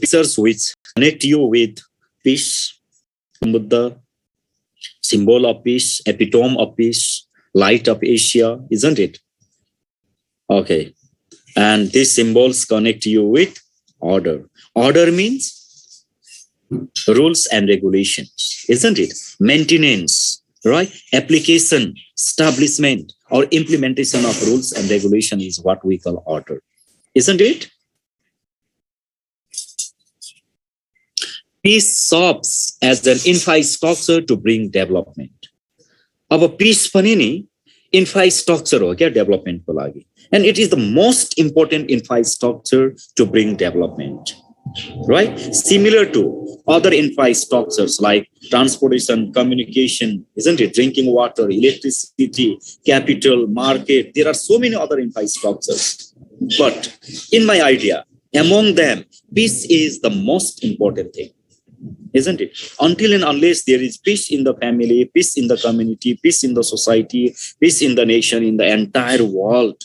pictures which connect you with peace, Buddha, symbol of peace, epitome of peace, light of Asia, isn't it? Okay. And these symbols connect you with order. Order means rules and regulations, isn't it? Maintenance, right? Application, establishment, or implementation of rules and regulation is what we call order, isn't it? Peace serves as an infrastructure to bring development. अब peace पनि नि infrastructure हो क्या development को लागि. And it is the most important infrastructure to bring development, right? Similar to other infrastructures like transportation, communication, isn't it? Drinking water, electricity, capital, market. There are so many other infrastructures. But in my idea, among them, peace is the most important thing, isn't it? Until and unless there is peace in the family, peace in the community, peace in the society, peace in the nation, in the entire world,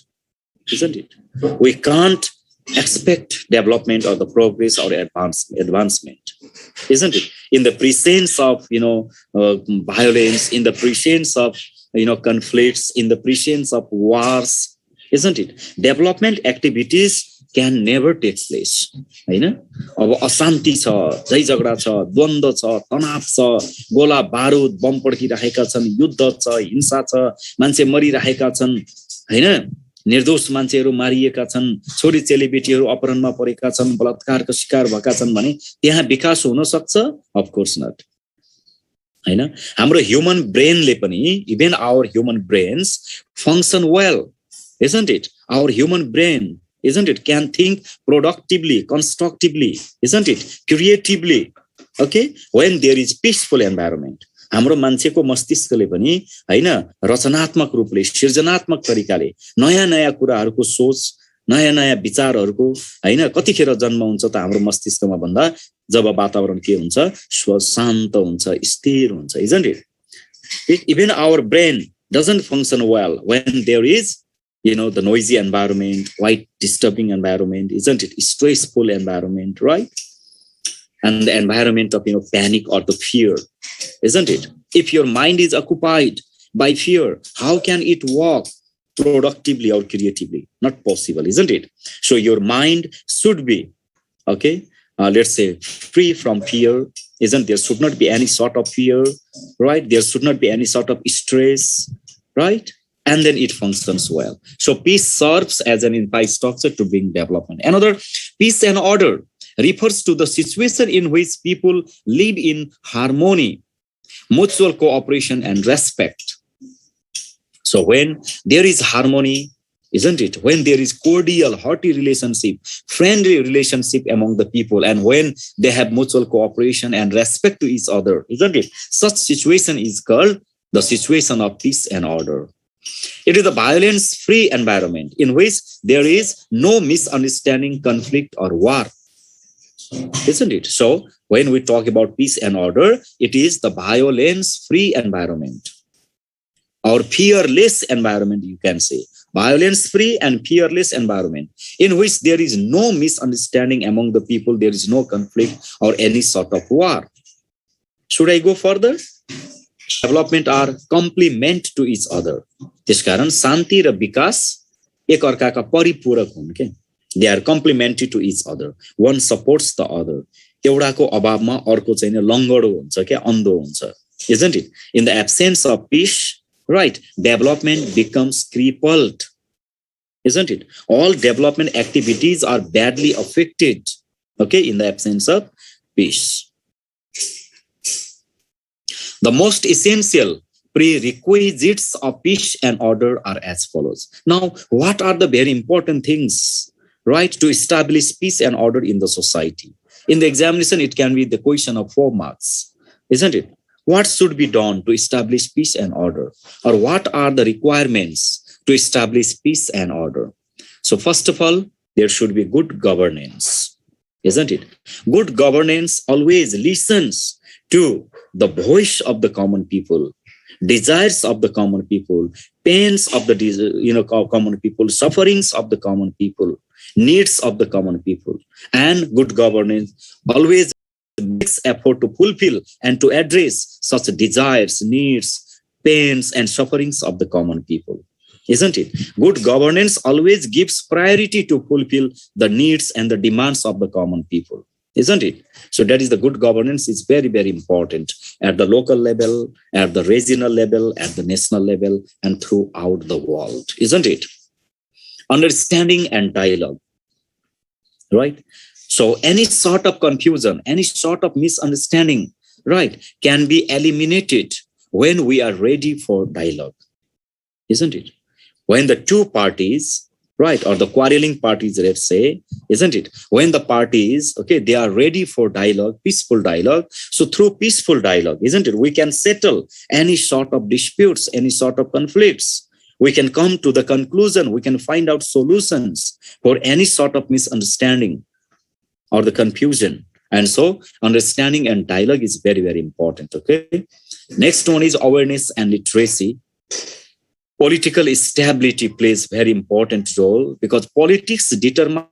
isn't it? We can't expect development or the progress or advancement, isn't it? In the presence of, violence, in the presence of, conflicts, in the presence of wars, isn't it? Development activities can never take place. अब अशान्ति छ, झै झगडा छ, द्वन्द्व छ, तनाव छ, गोला बारुद बम पड्किरहेका छन्, युद्ध छ, हिंसा छ, मान्छे मरिरहेका छन्, हैन? निर्दोष मान्छेहरू मारिएका छन्, छोरी चेलीबेटीहरू अपहरणमा परेका छन्, बलात्कारको शिकार भएका छन् भने त्यहाँ विकास हुन सक्छ? अफ कोर्स नट, हैन? हाम्रो ह्युमन ब्रेनले पनि, even our human brains function well, isn't it? Our human brain, isn't it, can think productively, constructively, isn't it, creatively, okay, when there is peaceful environment. हाम्रो मान्छेको मस्तिष्कले पनि हैन रचनात्मक रूपले, सृजनात्मक तरिकाले नयाँ नयाँ कुराहरूको सोच, नयाँ नयाँ विचारहरूको हैन कतिखेर जन्म हुन्छ त हाम्रो मस्तिष्कमा भन्दा जब वातावरण के हुन्छ, शान्त हुन्छ, स्थिर हुन्छ, isn't it? Even our brain doesn't function well when there is the noisy environment, quite disturbing environment, isn't it? Stressful environment, right? And the environment of, panic or the fear, isn't it? If your mind is occupied by fear, how can it work productively or creatively? Not possible, isn't it? So your mind should be, let's say, free from fear, isn't there? Should not be any sort of fear, right? There should not be any sort of stress, right? And then it functions well. So peace serves as an infrastructure to bring development. Another, peace and order refers to the situation in which people live in harmony, mutual cooperation, and respect. So when there is harmony, isn't it? When there is cordial, hearty relationship, friendly relationship among the people, and when they have mutual cooperation and respect to each other, isn't it? Such situation is called the situation of peace and order. It is a violence-free environment in which there is no misunderstanding, conflict, or war, isn't it? So when we talk about peace and order, it is the violence-free environment or fearless environment, you can say. Violence-free and fearless environment in which there is no misunderstanding among the people, there is no conflict or any sort of war. Should I go further? Development are complement to each other. त्यसकारण शान्ति र विकास एक अर्काका परिपूरक हुन् के. They are complementary to each other. One supports the other. एउटाको अभावमा अर्को चाहिँ लङ्गडो हुन्छ के, अन्धो हुन्छ, isn't it? In the absence of peace, right, development becomes crippled, isn't it? All development activities are badly affected, in the absence of peace. The most essential prerequisites of peace and order are as follows. Now, what are the very important things, right, to establish peace and order in the society? In the examination, it can be the question of 4 marks, isn't it? What should be done to establish peace and order? Or what are the requirements to establish peace and order? So first of all, there should be good governance, isn't it? Good governance always listens to the voice of the common people. desires of the common people, pains of the common people, sufferings of the common people, needs of the common people. And good governance always makes effort to fulfill and to address such desires, needs, pains, and sufferings of the common people. Isn't it? Good governance always gives priority to fulfill the needs and the demands of the common people. Isn't it? So that is the good governance is very, very important at the local level, at the regional level, at the national level, and throughout the world. Isn't it? Understanding and dialogue. Right? So any sort of confusion, any sort of misunderstanding, right, can be eliminated when we are ready for dialogue. Isn't it? When the two parties, right, or the quarreling parties, let's say, isn't it? When the parties, okay, they are ready for dialogue, peaceful dialogue. So through peaceful dialogue, isn't it? We can settle any sort of disputes, any sort of conflicts. We can come to the conclusion. We can find out solutions for any sort of misunderstanding or the confusion. And so understanding and dialogue is very, very important. Okay. Next one is awareness and literacy. Political stability plays very important role because politics determines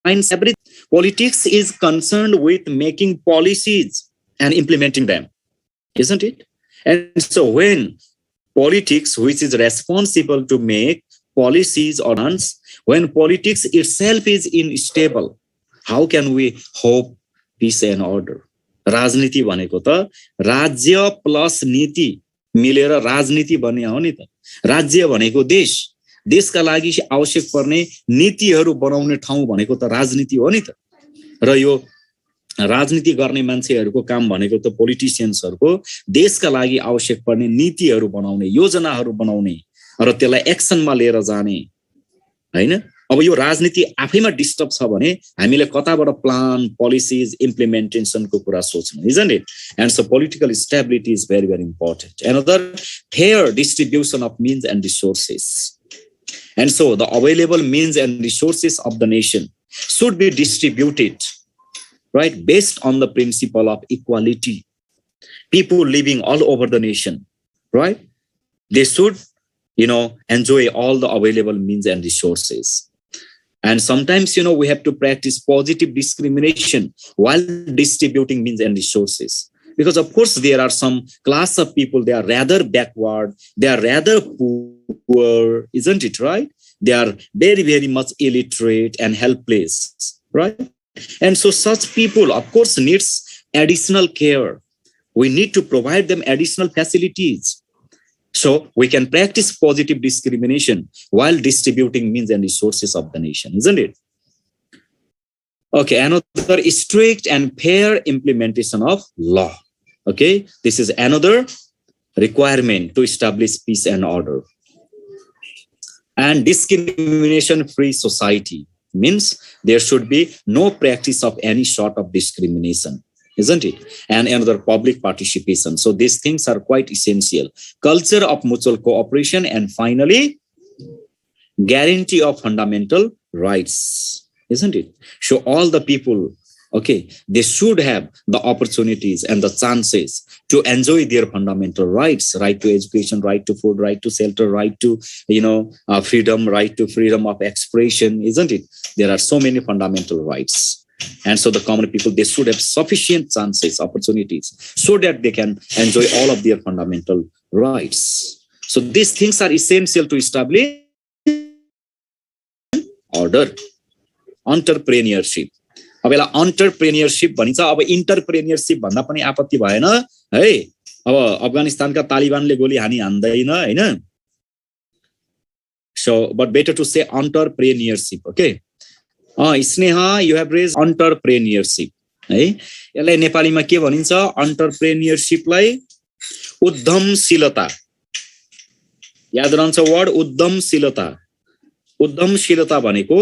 everything. Politics is concerned with making policies and implementing them, isn't it? And so when politics, which is responsible to make policies or runs, when politics itself is unstable, how can we hope peace and order? राजनीति भनेको त राज्य plus नीति मिलेर राजनीति बन्ने हो नि त. राज्य भनेको देश, देशका लागि आवश्यक पर्ने नीतिहरू बनाउने ठाउँ भनेको त राजनीति हो नि त. र यो राजनीति गर्ने मान्छेहरूको काम भनेको त पोलिटिशियन्सहरूको देशका लागि आवश्यक पर्ने नीतिहरू बनाउने, योजनाहरू बनाउने र त्यसलाई एक्सनमा लिएर जाने, हैन? अब यो राजनीति आफैमा डिस्टर्ब छ भने हामीले कताबाट प्लान, पोलिसिज, इम्प्लिमेन्टेसनको कुरा सोच्नु, isn't it? And so political stability is very, very important. Another, fair distribution of means and resources. And so the available means and resources of the nation should be distributed, right, based on the principle of equality. People living all over the nation, right, they should, enjoy all the available means and resources. And sometimes, we have to practice positive discrimination while distributing means and resources. Because, of course, there are some class of people, they are rather backward, they are rather poor, isn't it, right? They are very, very much illiterate and helpless, right? And so such people, of course, needs additional care. We need to provide them additional facilities. So we can practice positive discrimination while distributing means and resources of the nation, isn't it? Okay, another strict and fair implementation of law. Okay, this is another requirement to establish peace and order. And discrimination-free society means there should be no practice of any sort of discrimination, isn't it? And another, public participation. So these things are quite essential. Culture of mutual cooperation, and finally, guarantee of fundamental rights, isn't it? So all the people, okay, they should have the opportunities and the chances to enjoy their fundamental rights: right to education, right to food, right to shelter, right to, freedom, right to freedom of expression, isn't it? There are so many fundamental rights. And so the common people, they should have sufficient chances, opportunities, so that they can enjoy all of their fundamental rights. So these things are essential to establish order. Entrepreneurship. अब यसलाई entrepreneurship भनिन्छ. अब entrepreneurship भन्दा पनि आपत्ति भएन है. अब अफगानिस्तानका तालिबानले गोली हान्दैन हैन. So but better to say entrepreneurship, okay? Sneha, you have raised entrepreneurship. है यसलाई नेपालीमा के भनिन्छ? entrepreneurshipलाई उद्यमशीलता. याद रहन्छ वर्ड उद्यमशीलता. उद्यमशीलता भनेको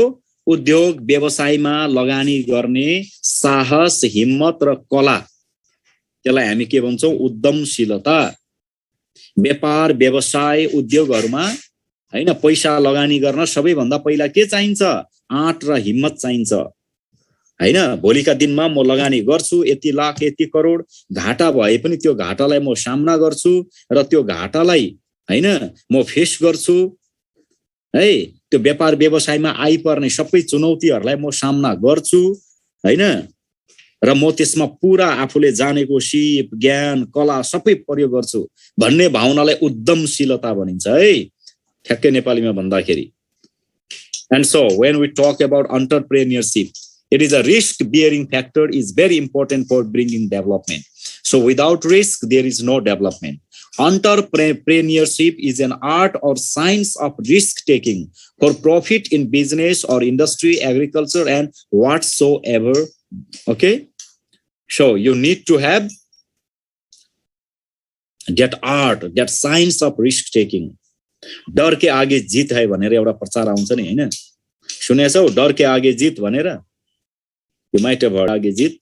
उद्योग व्यवसायमा लगानी गर्ने साहस, हिम्मत र कला. त्यसलाई हामी के भन्छौं? उद्यमशीलता. व्यापार, व्यवसाय, उद्योगहरुमा हैन पैसा लगानी गर्न सबैभन्दा पहिला के चाहिन्छ? आँट र हिम्मत चाहिन्छ. हैन भोलिका दिनमा म लगानी गर्छु यति लाख यति करोड घाटा भए पनि त्यो घाटालाई म सामना गर्छु र त्यो घाटालाई हैन म फेस गर्छु है त्यो व्यापार व्यवसायमा आइपर्ने सबै चुनौतीहरूलाई म सामना गर्छु हैन र म त्यसमा पूरा आफूले जानेको सिप ज्ञान कला सबै प्रयोग गर्छु भन्ने भावनालाई उद्यमशीलता भनिन्छ है ठ्याक्कै नेपालीमा भन्दाखेरि and so when we talk about entrepreneurship it is a risk bearing factor is very important for bringing development so without risk there is no development entrepreneurship is an art or science of risk taking for profit in business or industry agriculture and whatsoever okay so you need to have that art that science of risk taking डर के आगे जीत है भनेर एउटा प्रचार आउँछ नि हैन सुनेछौ डर के आगे जीत भनेर you might have heard आगे जीत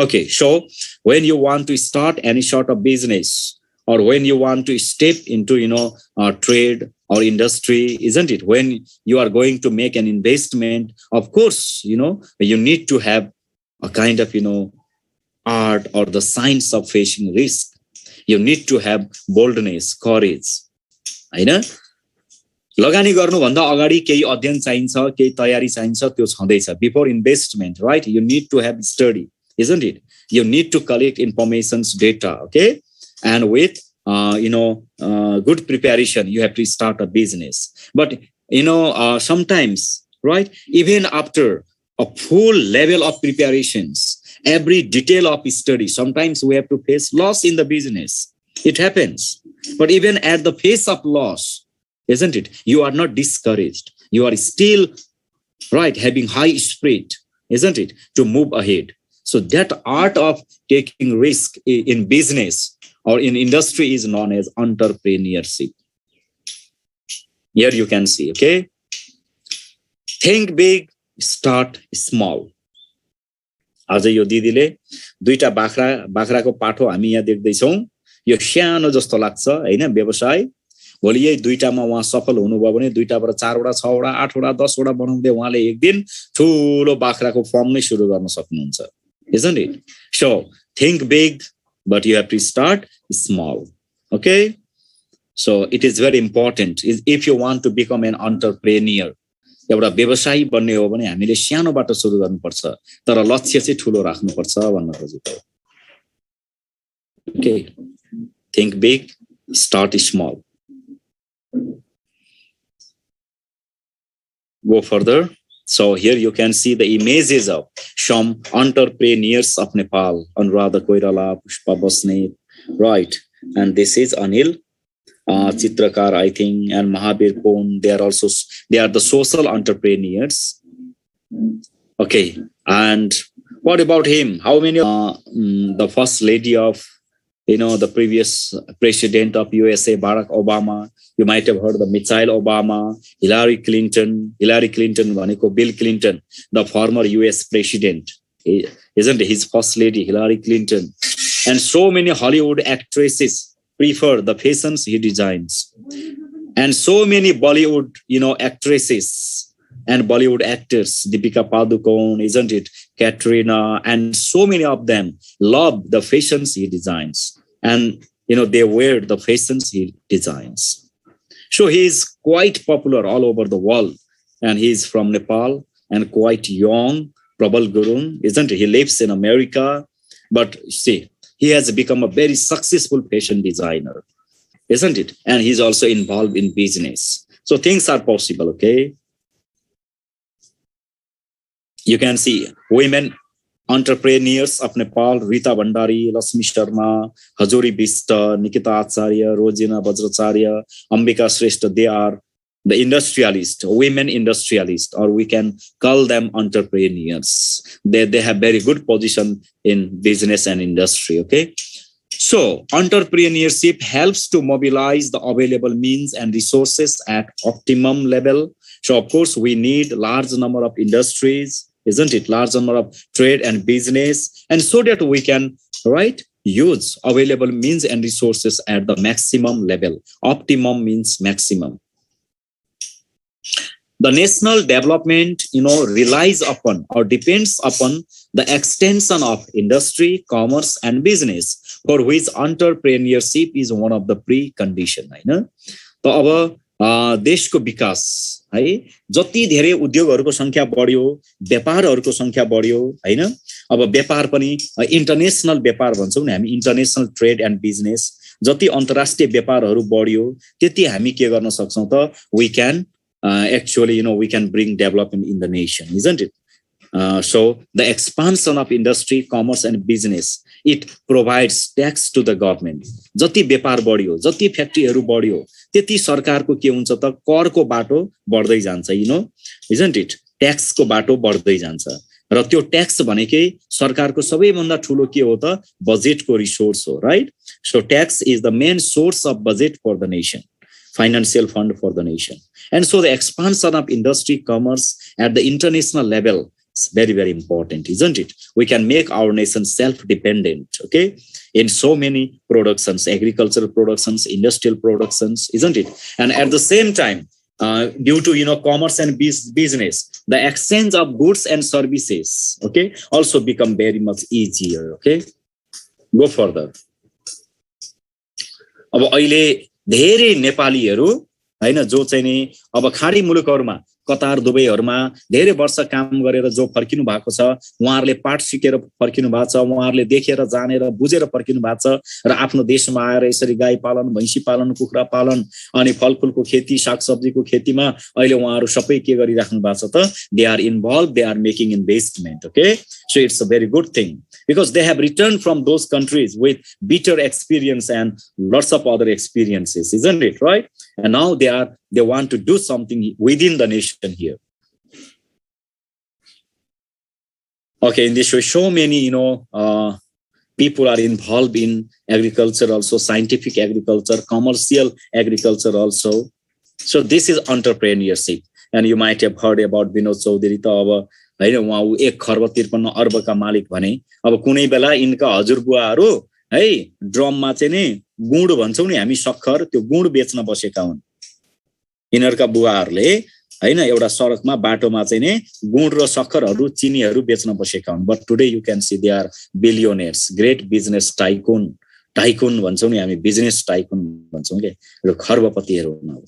okay so when you want to start any sort of business or when you want to step into trade or industry isn't it when you are going to make an investment of course you need to have a kind of art or the science of facing risk you need to have boldness courage हैन लगानी गर्नु भन्दा अगाडि केही अध्ययन चाहिन्छ केही तयारी चाहिन्छ त्यो छँदैछ before investment right you need to have study isn't it you need to collect informations data okay and with good preparation you have to start a business but sometimes right even after a full level of preparations every detail of study sometimes we have to face loss in the business it happens but even at the face of loss isn't it you are not discouraged you are still right having high spirit isn't it to move ahead so that art of taking risk in business or in industry is known as entrepreneurship here you can see okay think big start small आज यो दिदीले दुईटा बाख्राको पाठो हामी यहाँ देख्दै छौं यो सानो जस्तो लाग्छ हैन व्यवसाय भोलि यही दुईटामा उहाँ सफल हुनुभयो भने दुईटाबाट 4 वटा 6 वटा 8 वटा 10 वटा बनाउँदै उहाँले एक दिन ठूलो बाख्राको फर्म नै सुरु गर्न सक्नुहुन्छ isn't it so think big but you have to start small okay so it is very important if you want to become an entrepreneur एउटा व्यवसायी बन्ने हो भने हामीले सानोबाट सुरु गर्नुपर्छ तर लक्ष्य चाहिँ ठूलो राख्नुपर्छ भन्न खोजेको okay think big start small go further so here you can see the images of some entrepreneurs of Nepal Anuradha Koirala Pushpa Basnet right and this is Anil Chitrakar I think and Mahabir Pon they are the social entrepreneurs okay and what about him how many the first lady of the previous president of USA Barack Obama you might have heard the Michelle Obama Hillary Clinton vaneko Bill Clinton the former US president isn't his first lady Hillary Clinton and so many Hollywood actresses prefer the fashions he designs and so many Bollywood actresses and Bollywood actors Deepika Padukone isn't it Katrina and so many of them love the fashions he designs and they wear the fashions he designs so he is quite popular all over the world and he is from Nepal and quite young Prabal Gurung isn't he lives in America but see he has become a very successful fashion designer isn't it and he's also involved in business so things are possible okay you can see women entrepreneurs of Nepal Rita Bhandari Lasmi Sharma Hajori Bista Nikita Acharya Rojina Vajracharya Ambika Shrestha they are the industrialists women industrialists or we can call them entrepreneurs they have very good position in business and industry okay so entrepreneurship helps to mobilize the available means and resources at optimum level so of course we need large number of industries isn't it large number of trade and business and so that we can right use available means and resources at the maximum level optimum means maximum The national development, relies upon or depends upon the extension of industry, commerce, and business, for which entrepreneurship is one of the precondition. हैन त अब देशको विकास है जति धेरै उद्योगहरुको संख्या बढ्यो, व्यापारहरुको संख्या बढ्यो, हैन अब व्यापार पनि इन्टरनेशनल व्यापार भन्छौं नि हामी, इन्टरनेशनल ट्रेड एन्ड बिजनेस, जति अन्तर्राष्ट्रिय व्यापारहरु बढ्यो त्यति हामी के गर्न सक्छौं त we can actually we can bring development in the nation, isn't it? So the expansion of industry, commerce and business, it provides tax to the government. जति व्यापार बढ्यो, जति फ्याक्ट्रीहरु बढ्यो त्यति सरकारको के हुन्छ त करको बाटो बढ्दै जान्छ, isn't it? ट्याक्स को बाटो बढ्दै जान्छ र त्यो ट्याक्स भनेकै सरकारको सबैभन्दा ठूलो के हो त बजेटको रिसोर्स हो, right? So tax is the main source of budget for the nation, financial fund for the nation. And so the expansion of industry, commerce at the international level is very, very important, isn't it? We can make our nation self-dependent, okay, in so many productions, agricultural productions, industrial productions, isn't it? And at the same time, due to commerce and business, the exchange of goods and services, okay, also become very much easier, okay. Go further. अब अहिले धेरै नेपालीहरु हैन जो चाहिँ नि अब खाडी मुलुकहरुमा कतार दुबईहरुमा धेरै वर्ष काम गरेर जो फर्किनु भएको छ, उहाँहरुले पाठ सिकेर फर्किनु भएको छ, उहाँहरुले देखेर जानेर बुझेर फर्किनु भएको छ र आफ्नो देशमा आएर यसरी गाई पालन, भैंसी पालन, कुखुरा पालन अनि फलफुलको खेती, सागसब्जीको खेतीमा अहिले उहाँहरु सबै के गरिराख्नु भएको छ त they are involved, they are making investment, okay. So it's a very good thing because they have returned from those countries with bitter experience and lots of other experiences, isn't it, right? And now they want to do something within the nation here. Okay, in this way, so many, people are involved in agriculture also, scientific agriculture, commercial agriculture also. So this is entrepreneurship. And you might have heard about Vinod Chaudhary त अब हैन उहाँ 1 खर्ब 53 अर्बका मालिक भने अब कुनै बेला इनका हजुरबुवाहरु है ड्रममा चाहिँ नि गुड भन्छौं नि हामी सक्खर त्यो गुड बेच्न बसेका हुन् इनहरुका बुवाहरुले हैन एउटा सडकमा बाटोमा चाहिँ नि गुड र सक्खरहरु चिनीहरु बेच्न बसेका हुन् but today you can see they are billionaires great business tycoon भन्छौं नि हामी बिजनेस टाइकुन भन्छौं के खर्बपतिहरु हुन्